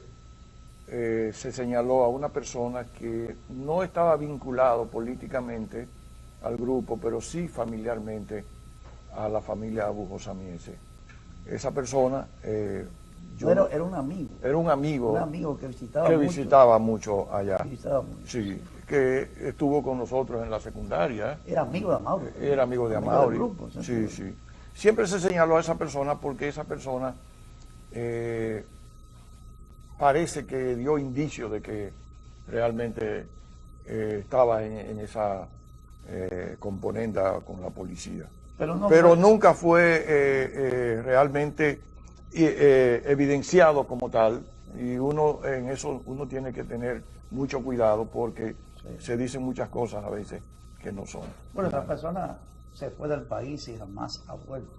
se señaló a una persona que no estaba vinculado políticamente al grupo, pero sí familiarmente a la familia Bujosa Miese. Esa persona... era un amigo. Era un amigo. Un amigo que visitaba mucho allá. Visitaba mucho. Sí, que estuvo con nosotros en la secundaria. Era amigo de Amaury. Era amigo de Amaury. Sí, sí. Siempre se señaló a esa persona porque esa persona parece que dio indicio de que realmente estaba en esa componenda con la policía. Pero nunca fue realmente evidenciado como tal, y uno en eso tiene que tener mucho cuidado porque se dicen muchas cosas a veces que no son. Bueno, esa persona se fue del país y jamás ha vuelto,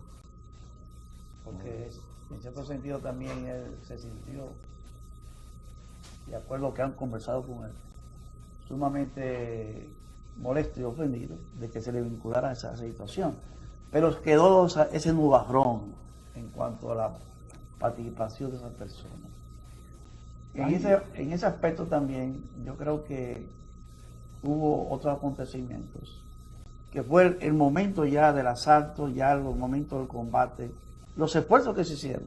porque en cierto sentido también él se sintió, de acuerdo a lo que han conversado con él, sumamente molesto y ofendido de que se le vinculara a esa situación, pero quedó ese nubarrón en cuanto a la participación de esa persona. En ese aspecto también yo creo que hubo otros acontecimientos, que fue el momento ya del asalto, ya los momentos del combate, los esfuerzos que se hicieron.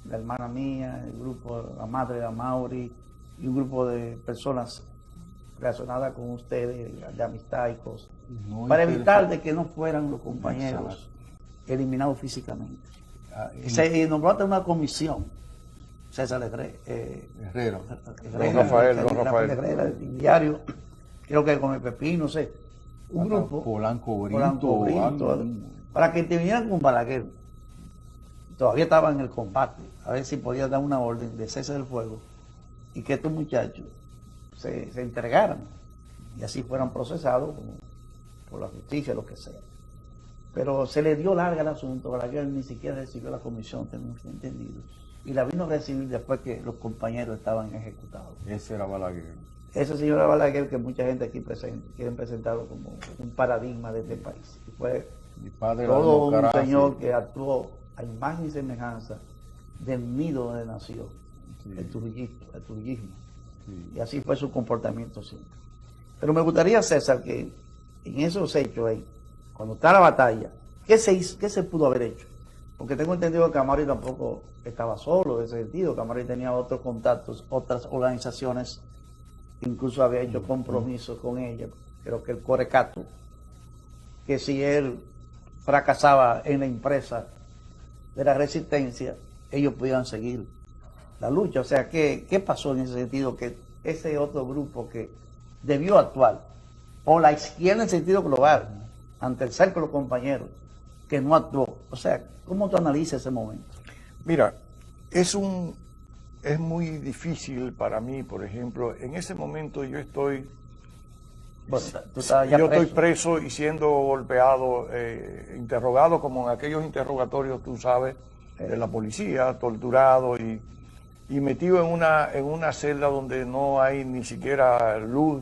La hermana mía, el grupo, la madre de Amaury y un grupo de personas relacionadas con ustedes, de amistad y cosas, para evitar de que no fueran los compañeros eliminados físicamente. Se nombró hasta una comisión, César Herrero. Don Rafael Herrera, el diario, creo que con el Pepín, no sé, un grupo, Polanco Brito, para que intervinieran con Balaguer. Todavía estaba en el combate, a ver si podía dar una orden de cese del fuego y que estos muchachos se entregaran y así fueran procesados por la justicia, lo que sea. Pero se le dio larga el asunto, Balaguer ni siquiera recibió la comisión, tengo entendido, y la vino a recibir después que los compañeros estaban ejecutados. Ese era Balaguer. Ese señor era Balaguer, que mucha gente aquí quieren presentarlo como un paradigma de este país. Y fue todo un señor que actuó a imagen y semejanza del nido donde nació, el trujillismo. Y así fue su comportamiento siempre. Pero me gustaría, César, que en esos hechos ahí, cuando está la batalla, ¿qué se pudo haber hecho? Porque tengo entendido que Amaury tampoco estaba solo en ese sentido, que Amaury tenía otros contactos, otras organizaciones, incluso había hecho compromisos con ella, creo que el Corecato, que si él fracasaba en la empresa de la resistencia, ellos podían seguir la lucha. O sea, ¿qué pasó en ese sentido? Que ese otro grupo que debió actuar por la izquierda en sentido global, ante el cerco de los compañeros, que no actuó. O sea, ¿cómo tú analizas ese momento? Mira, es muy difícil para mí, por ejemplo, en ese momento yo estoy... Bueno, estoy preso y siendo golpeado, interrogado como en aquellos interrogatorios, tú sabes, de la policía, torturado y metido en una celda donde no hay ni siquiera luz,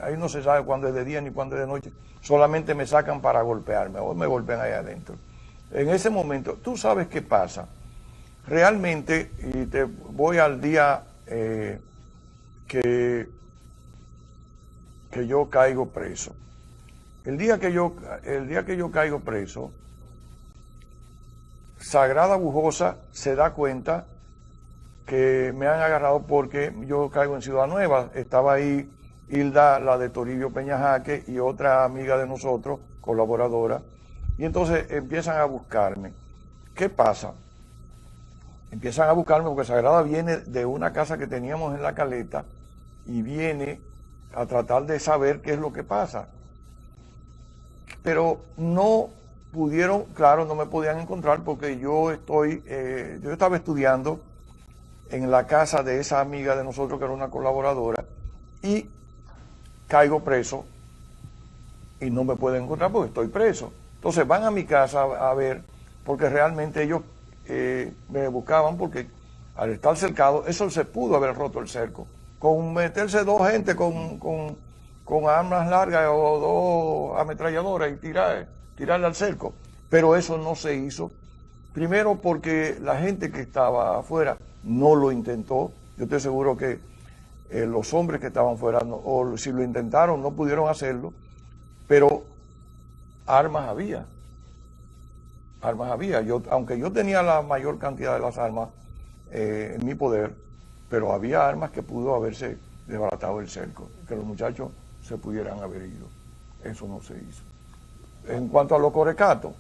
ahí no se sabe cuándo es de día ni cuándo es de noche, solamente me sacan para golpearme, o me golpean ahí adentro. En ese momento, tú sabes qué pasa, realmente, y te voy al día que yo caigo preso. El día que yo caigo preso, Sagrada Bujosa se da cuenta que me han agarrado porque yo caigo en Ciudad Nueva. Estaba ahí Hilda, la de Toribio Peñajaque, y otra amiga de nosotros, colaboradora, y entonces empiezan a buscarme. ¿Qué pasa? Empiezan a buscarme porque Sagrada viene de una casa que teníamos en La Caleta y viene a tratar de saber qué es lo que pasa. Pero no pudieron, claro, no me podían encontrar porque yo estaba estudiando en la casa de esa amiga de nosotros que era una colaboradora y caigo preso y no me pueden encontrar porque estoy preso. Entonces van a mi casa a ver, porque realmente ellos me buscaban porque al estar cercado, eso se pudo haber roto el cerco. Con meterse dos gente con armas largas o dos ametralladoras y tirarle al cerco. Pero eso no se hizo. Primero porque la gente que estaba afuera no lo intentó. Yo estoy seguro que los hombres que estaban fuera, o si lo intentaron, no pudieron hacerlo. Pero armas había. Armas había. Aunque yo tenía la mayor cantidad de las armas en mi poder, pero había armas que pudo haberse desbaratado el cerco, que los muchachos se pudieran haber ido. Eso no se hizo. En cuanto a los corecatos,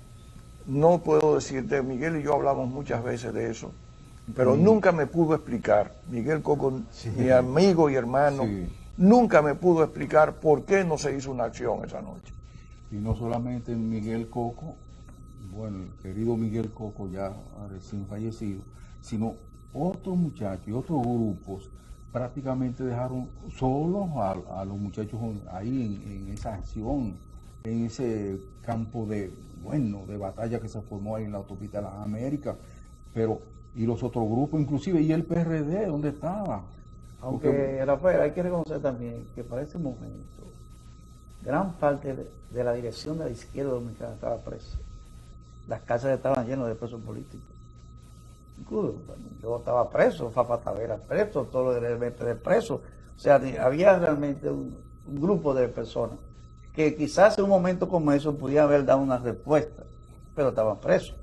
no puedo decirte, Miguel y yo hablamos muchas veces de eso, pero nunca me pudo explicar, Miguel Coco, mi amigo y hermano, nunca me pudo explicar por qué no se hizo una acción esa noche. Y no solamente Miguel Coco, bueno, el querido Miguel Coco ya recién fallecido, sino otros muchachos y otros grupos prácticamente dejaron solos a los muchachos ahí en esa acción, en ese campo de batalla que se formó ahí en la autopista de las Américas, pero y los otros grupos, inclusive, y el PRD, ¿dónde estaba? Aunque, Rafael, hay que reconocer también que para ese momento gran parte de la dirección de la izquierda dominicana estaba presa. Las cárceles estaban llenas de presos políticos. Incluso, yo estaba preso, Fafa Tavera preso, todo el MPD preso. O sea, había realmente un grupo de personas que quizás en un momento como eso pudieran haber dado una respuesta, pero estaban presos.